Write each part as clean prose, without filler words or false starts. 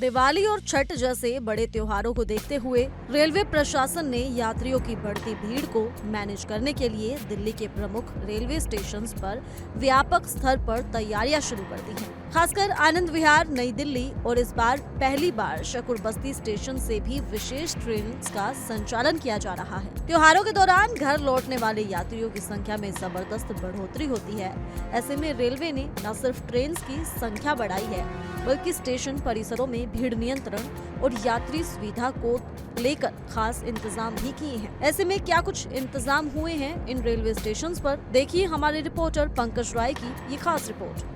दिवाली और छठ जैसे बड़े त्योहारों को देखते हुए रेलवे प्रशासन ने यात्रियों की बढ़ती भीड़ को मैनेज करने के लिए दिल्ली के प्रमुख रेलवे स्टेशंस पर व्यापक स्तर पर तैयारियां शुरू कर दी हैं। खासकर आनंद विहार, नई दिल्ली और इस बार पहली बार शकूर बस्ती स्टेशन से भी विशेष ट्रेन का संचालन किया जा रहा है। त्योहारों के दौरान घर लौटने वाले यात्रियों की संख्या में जबरदस्त बढ़ोतरी होती है। ऐसे में रेलवे ने न सिर्फ ट्रेन की संख्या बढ़ाई है, बल्कि स्टेशन परिसरों में भीड़ नियंत्रण और यात्री सुविधा को लेकर खास इंतजाम भी किए हैं। ऐसे में क्या कुछ इंतजाम हुए हैं इन रेलवे स्टेशंस पर, देखिए हमारे रिपोर्टर पंकज राय की ये खास रिपोर्ट।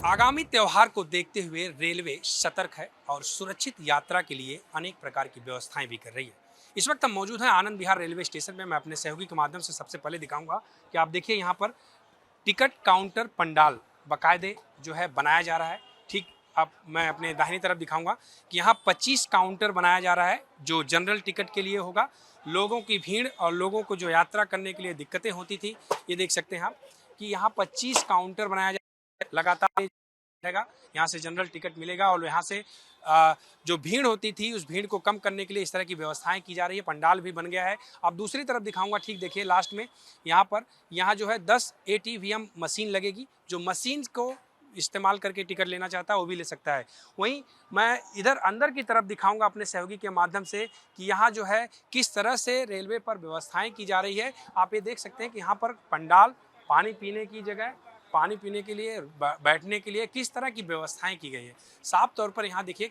आगामी त्योहार को देखते हुए रेलवे सतर्क है और सुरक्षित यात्रा के लिए अनेक प्रकार की व्यवस्थाएं भी कर रही है। इस वक्त हम मौजूद हैं आनंद विहार रेलवे स्टेशन में। मैं अपने सहयोगी के माध्यम से सबसे पहले दिखाऊंगा कि आप देखिए यहाँ पर टिकट काउंटर पंडाल बाकायदे जो है बनाया जा रहा है। ठीक अब मैं अपने दाहिनी तरफ दिखाऊंगा कि यहाँ 25 काउंटर बनाया जा रहा है जो जनरल टिकट के लिए होगा। लोगों की भीड़ और लोगों को जो यात्रा करने के लिए दिक्कतें होती थी, ये देख सकते हैं आप कि यहाँ 25 काउंटर बनाया जा रहा है। लगातार यहाँ से जनरल टिकट मिलेगा और यहाँ से जो भीड़ होती थी उस भीड़ को कम करने के लिए इस तरह की व्यवस्थाएं की जा रही है। पंडाल भी बन गया है। अब दूसरी तरफ दिखाऊंगा, ठीक देखिए लास्ट में यहाँ जो है 10 ATVM मशीन लगेगी। जो मशीन को इस्तेमाल करके टिकट लेना चाहता है वो भी ले सकता है। वहीं मैं इधर अंदर की तरफ दिखाऊंगा अपने सहयोगी के माध्यम से कि यहाँ जो है किस तरह से रेलवे पर व्यवस्थाएं की जा रही है। आप ये देख सकते हैं कि यहाँ पर पंडाल, पानी पीने की जगह, पानी पीने के लिए, बैठने के लिए किस तरह की व्यवस्थाएं की गई है। साफ तौर पर यहाँ देखिए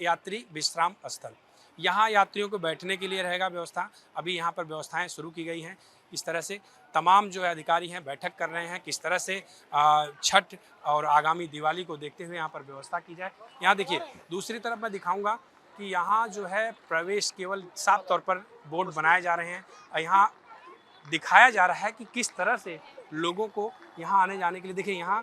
यात्री विश्राम स्थल, यहाँ यात्रियों को बैठने के लिए रहेगा व्यवस्था। अभी यहाँ पर व्यवस्थाएं शुरू की गई हैं। इस तरह से तमाम जो अधिकारी हैं बैठक कर रहे हैं किस तरह से छठ और आगामी दिवाली को देखते हुए यहाँ पर व्यवस्था की जाए। यहाँ देखिए दूसरी तरफ मैं दिखाऊंगा कि यहाँ जो है प्रवेश केवल साफ तौर पर बोर्ड बनाए जा रहे हैं। यहाँ दिखाया जा रहा है कि किस तरह से लोगों को यहाँ आने जाने के लिए, देखिए यहाँ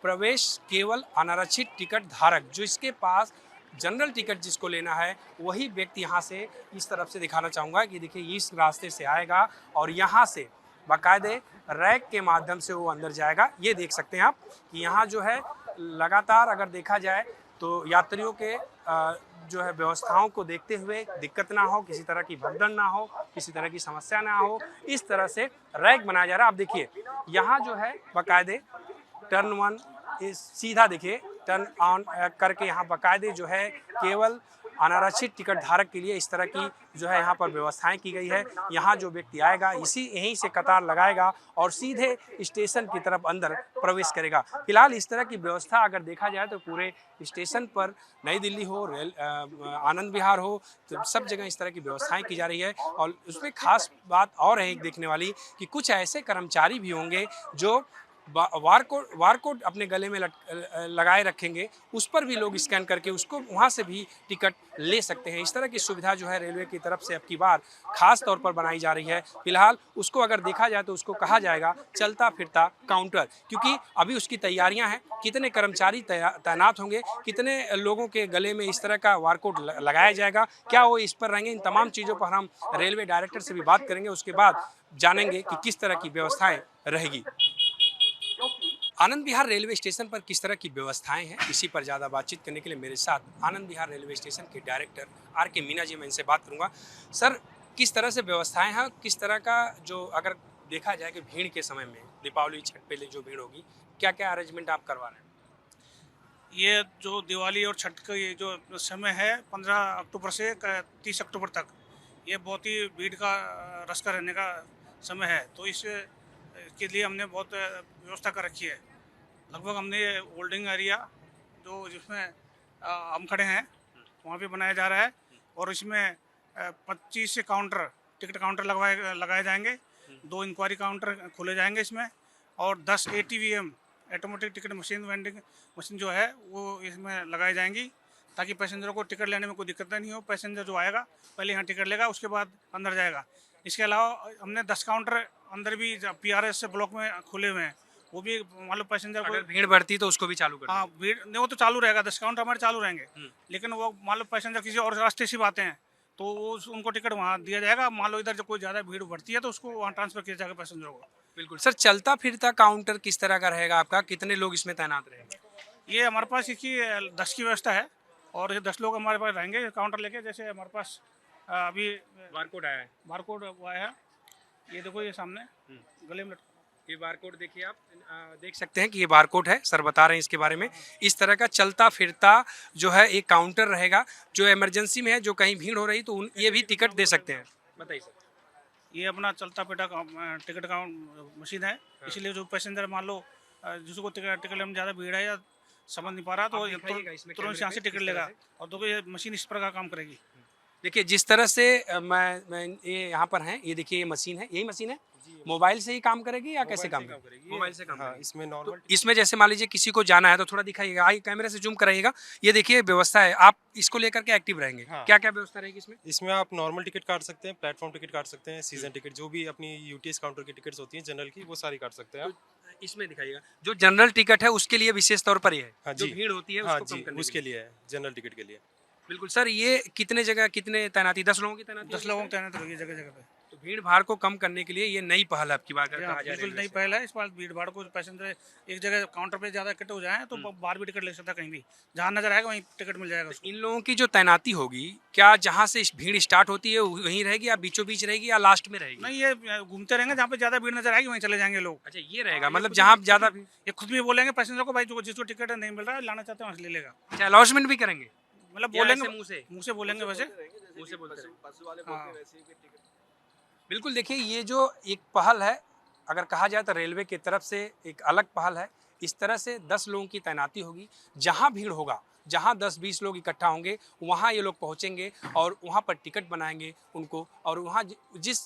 प्रवेश केवल अनारक्षित टिकट धारक, जो इसके पास जनरल टिकट जिसको लेना है वही व्यक्ति यहाँ से, इस तरफ से दिखाना चाहूँगा कि देखिए इस रास्ते से आएगा और यहाँ से बाकायदे रैक के माध्यम से वो अंदर जाएगा। ये देख सकते हैं आप कि यहाँ जो है लगातार अगर देखा जाए तो यात्रियों के जो है व्यवस्थाओं को देखते हुए दिक्कत ना हो, किसी तरह की भगदड़ ना हो, किसी तरह की समस्या ना हो, इस तरह से रैक बनाया जा रहा है। आप देखिए यहाँ जो है बाकायदे टर्न 1 सीधा देखिए टर्न ऑन करके यहाँ बाकायदे जो है केवल अनारक्षित टिकट धारक के लिए इस तरह की जो है यहाँ पर व्यवस्थाएं की गई है। यहाँ जो व्यक्ति आएगा यहीं से कतार लगाएगा और सीधे स्टेशन की तरफ अंदर प्रवेश करेगा। फिलहाल इस तरह की व्यवस्था अगर देखा जाए तो पूरे स्टेशन पर, नई दिल्ली हो, आनंद विहार हो, तो सब जगह इस तरह की व्यवस्थाएं की जा रही है। और उसमें खास बात और है एक देखने वाली कि कुछ ऐसे कर्मचारी भी होंगे जो वारकोड अपने गले में लगाए रखेंगे, उस पर भी लोग स्कैन करके उसको वहाँ से भी टिकट ले सकते हैं। इस तरह की सुविधा जो है रेलवे की तरफ से अब की बार खास तौर पर बनाई जा रही है। फिलहाल उसको अगर देखा जाए तो उसको कहा जाएगा चलता फिरता काउंटर, क्योंकि अभी उसकी तैयारियां हैं। कितने कर्मचारी तैनात होंगे, कितने लोगों के गले में इस तरह का वारकोड लगाया जाएगा, क्या वो इस पर रहेंगे, इन तमाम चीज़ों पर हम रेलवे डायरेक्टर से भी बात करेंगे। उसके बाद जानेंगे कि किस तरह की व्यवस्थाएं रहेगी। आनंद विहार रेलवे स्टेशन पर किस तरह की व्यवस्थाएं हैं, इसी पर ज़्यादा बातचीत करने के लिए मेरे साथ आनंद विहार रेलवे स्टेशन के डायरेक्टर RK मीना जी, मैं इनसे बात करूंगा। सर, किस तरह से व्यवस्थाएं हैं, किस तरह का जो अगर देखा जाए कि भीड़ के समय में दीपावली छठ पे जो भीड़ होगी, क्या क्या अरेंजमेंट आप करवा रहे हैं? ये जो दिवाली और छठ का ये जो समय है 15 अक्टूबर से 30 अक्टूबर तक, ये बहुत ही भीड़ का रस का रहने का समय है। तो इसके लिए हमने बहुत व्यवस्था कर रखी है। लगभग हमने होल्डिंग एरिया जो जिसमें हम खड़े हैं वहाँ पे बनाया जा रहा है और इसमें 25 से टिकट काउंटर लगाए जाएंगे। 2 इंक्वायरी काउंटर खोले जाएंगे इसमें और 10 ATVM automatic ticket machine, vending machine जो है वो इसमें लगाई जाएंगी, ताकि पैसेंजरों को टिकट लेने में कोई दिक्कत नहीं हो। पैसेंजर जो आएगा पहले यहाँ टिकट लेगा, उसके बाद अंदर जाएगा। इसके अलावा हमने 10 काउंटर अंदर भी PRS से ब्लॉक में खुले हुए हैं, वो भी मान लो पैसेंजर को भीड़ बढ़ती तो उसको भी चालू कर। हाँ, भीड़ नहीं, वो तो चालू रहेगा, 10 काउंटर हमारे चालू रहेंगे। लेकिन वो मान लो पैसेंजर किसी और रास्ते से आते हैं तो उनको टिकट वहाँ दिया जाएगा। मान लो इधर जो कोई ज़्यादा भीड़ बढ़ती है तो उसको वहाँ ट्रांसफर किया जाएगा पैसेंजरों को। बिल्कुल सर, चलता फिरता काउंटर किस तरह का रहेगा आपका, कितने लोग इसमें तैनात रहेंगे? ये हमारे पास इसकी 10 की व्यवस्था है और ये 10 लोग हमारे पास रहेंगे काउंटर लेके। जैसे हमारे पास अभी बारकोड आया है, बारकोड आया है, ये देखो ये सामने गले में लटका। ये बारकोड देखिए आप देख सकते हैं कि ये बारकोड है, सर बता रहे हैं इसके बारे में। इस तरह का चलता फिरता जो है एक काउंटर रहेगा, जो इमरजेंसी में है, जो कहीं भीड़ हो रही तो ये भी टिकट दे सकते हैं। बताइए सर। ये अपना चलता फिरता टिकट काउंट मशीन है, इसलिए जो पैसेंजर मान लो जिसको टिकट लेने में ज़्यादा भीड़ है या समझ नहीं पा रहा तो तुरंत यहाँ से टिकट लेगा। और देखो ये मशीन इस प्रकार काम करेगी। देखिए जिस तरह से मैं ये यहाँ पर हैं, ये देखिए ये मशीन है, यही मशीन है, मोबाइल से ही काम करेगी या कैसे काम करेगी? मोबाइल से काम करेगी। इसमें नॉर्मल तो इसमें जैसे मान लीजिए किसी को जाना है तो थोड़ा दिखाइएगा, आई कैमरे से जूम कराइएगा। ये देखिए व्यवस्था है, आप इसको लेकर के एक्टिव रहेंगे। क्या क्या व्यवस्था रहेगी इसमें? इसमें आप नॉर्मल टिकट काट सकते हैं, प्लेटफॉर्म टिकट काट सकते हैं, सीजन टिकट, जो भी अपनी यूटीएस काउंटर की टिकट्स होती हैं जनरल की, वो सारी काट सकते हैं आप। इसमें दिखाइएगा जो जनरल टिकट है उसके लिए विशेष तौर पर ये है। हाँ जो जी। भीड़ होती है हाँ उसको कम जी, करने उसके लिए है, जनरल टिकट के लिए। बिल्कुल सर। ये कितने जगह कितने तैनाती, 10 लोगों की तैनाती? 10 लोगों को तैनात होगी जगह जगह पे। तो भीड़ भाड़ को कम करने के लिए ये नई पहल है आपकी बात कहा जाए। बिल्कुल नई पहल है। इस बार भीड़ भाड़ को पैसेंजर एक जगह काउंटर पे ज़्यादा इकट्ठे हो जाए तो बाहर भी टिकट ले सकता है, कहीं भी जहाँ नजर आएगा वहीं टिकट मिल जाएगा उसको। इन लोगों की जो तैनाती होगी, क्या जहाँ से भीड़ स्टार्ट होती है वहीं रहेगी या बीचों बीच रहेगी या लास्ट में रहेगी? नहीं, ये घूमते रहेंगे, जहाँ पे ज़्यादा भीड़ नजर आएगी वहीं चले जाएंगे लोग। अच्छा ये रहेगा, मतलब जहाँ ज्यादा भीड़। ये खुद भी बोलेंगे पैसेंजर को, भाई जो जिसको टिकट नहीं मिल रहा है लाना चाहते हैं वहाँ से ले लेगा। अच्छा अलाउंसमेंट भी करेंगे, मतलब या बोलेंगे ऐसे मुंह से बोलेंगे वैसे। मुंह से बोलते रहेंगे। हाँ। बिल्कुल देखिए ये जो एक पहल है, अगर कहा जाए तो रेलवे की तरफ से एक अलग पहल है। इस तरह से 10 लोगों की तैनाती होगी, जहां भीड़ होगा, जहां 10-20 लोग इकट्ठा होंगे वहां ये लोग पहुंचेंगे और वहां पर टिकट बनाएंगे उनको। और वहां जिस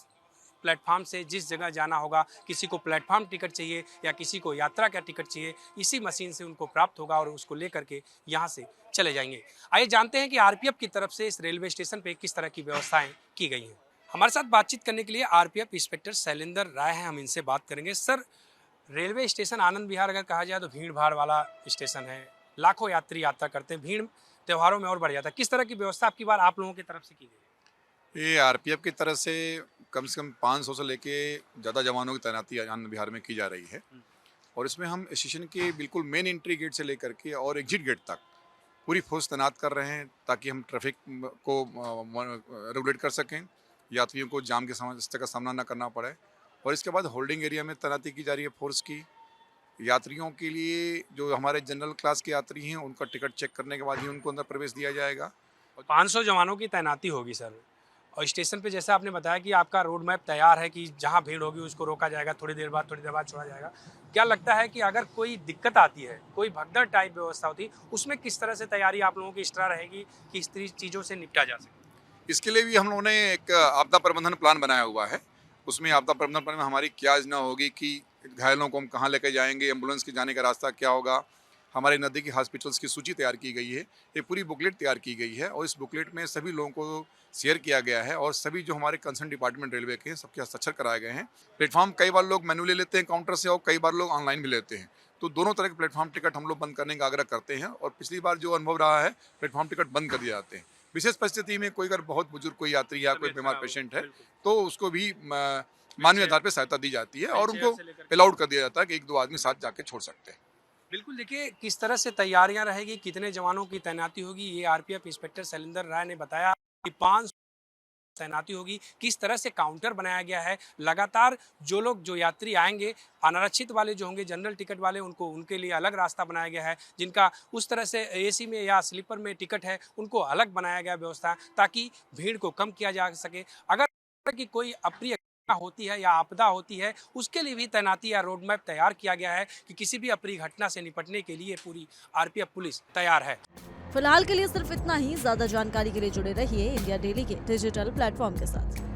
प्लेटफार्म से जिस जगह जाना होगा, किसी को प्लेटफार्म टिकट चाहिए या किसी को यात्रा का टिकट चाहिए, इसी मशीन से उनको प्राप्त होगा और उसको लेकर के यहाँ से चले जाएंगे। आइए जानते हैं कि आरपीएफ की तरफ से इस रेलवे स्टेशन पे किस तरह की व्यवस्थाएं की गई हैं। हमारे साथ बातचीत करने के लिए आरपीएफ इंस्पेक्टर शैलेंद्र राय हैं, हम इनसे बात करेंगे। Sir, railway station Anand Vihar अगर कहा जाए तो भीड़ भाड़ वाला स्टेशन है, लाखों यात्री यात्रा करते हैं, भीड़ त्योहारों में और बढ़ जाता है। किस तरह की व्यवस्था आपकी बार आप लोगों की तरफ से की गई? ये आरपीएफ की तरफ से कम 500 से लेके ज़्यादा जवानों की तैनाती आनंद विहार में की जा रही है। और इसमें हम स्टेशन के बिल्कुल मेन एंट्री गेट से लेकर के और एग्जिट गेट तक पूरी फोर्स तैनात कर रहे हैं, ताकि हम ट्रैफिक को रेगुलेट कर सकें, यात्रियों को जाम की समस्या का सामना न करना पड़े। और इसके बाद होल्डिंग एरिया में तैनाती की जा रही है फोर्स की। यात्रियों के लिए जो हमारे जनरल क्लास के यात्री हैं उनका टिकट चेक करने के बाद ही उनको अंदर प्रवेश दिया जाएगा। 500 जवानों की तैनाती होगी सर। और स्टेशन पे जैसे आपने बताया कि आपका रोड मैप तैयार है कि जहाँ भीड़ होगी उसको रोका जाएगा, थोड़ी देर बाद छोड़ा जाएगा। क्या लगता है कि अगर कोई दिक्कत आती है, कोई भगदड़ टाइप व्यवस्था होती है, उसमें किस तरह से तैयारी आप लोगों की एक्स्ट्रा रहेगी कि इस तरह चीज़ों से निपटा जा सके? इसके लिए भी हम लोगों ने एक आपदा प्रबंधन प्लान बनाया हुआ है। उसमें आपदा प्रबंधन प्लान में हमारी क्या योजना होगी कि घायलों को हम कहाँ लेकर जाएंगे, एम्बुलेंस के जाने का रास्ता क्या होगा, हमारे नज़दीकी हॉस्पिटल्स की सूची तैयार की गई है। ये पूरी बुकलेट तैयार की गई है और इस बुकलेट में सभी लोगों को शेयर किया गया है और सभी जो हमारे कंसर्न डिपार्टमेंट रेलवे के हैं सबके हस्ताक्षर कराए गए हैं। प्लेटफॉर्म कई बार लोग मैनुअली लेते हैं काउंटर से और कई बार लोग ऑनलाइन भी लेते हैं, तो दोनों तरह के प्लेटफॉर्म टिकट हम लोग बंद करने का आग्रह करते हैं। और पिछली बार जो अनुभव रहा है, प्लेटफॉर्म टिकट बंद कर दिए जाते हैं। विशेष परिस्थिति में कोई अगर बहुत बुजुर्ग कोई यात्री या कोई बीमार पेशेंट है तो उसको भी मानवीय आधार पर सहायता दी जाती है और उनको अलाउड कर दिया जाता है कि 1-2 आदमी साथ जाके छोड़ सकते हैं। बिल्कुल देखिए किस तरह से तैयारियां रहेगी, कितने जवानों की तैनाती होगी, ये आरपीएफ इंस्पेक्टर शैलेंद्र राय ने बताया कि 500 तैनाती होगी। किस तरह से काउंटर बनाया गया है, लगातार जो यात्री आएंगे, अनारक्षित वाले जो होंगे, जनरल टिकट वाले, उनके लिए अलग रास्ता बनाया गया है। जिनका उस तरह से एसी में या स्लीपर में टिकट है उनको अलग बनाया गया व्यवस्था, ताकि भीड़ को कम किया जा सके। अगर की कोई अप्रिय होती है या आपदा होती है, उसके लिए भी तैनाती या रोड मैप तैयार किया गया है कि किसी भी अप्रिय घटना से निपटने के लिए पूरी आरपीएफ पुलिस तैयार है। फिलहाल के लिए सिर्फ इतना ही। ज्यादा जानकारी के लिए जुड़े रहिए इंडिया डेली के डिजिटल प्लेटफॉर्म के साथ।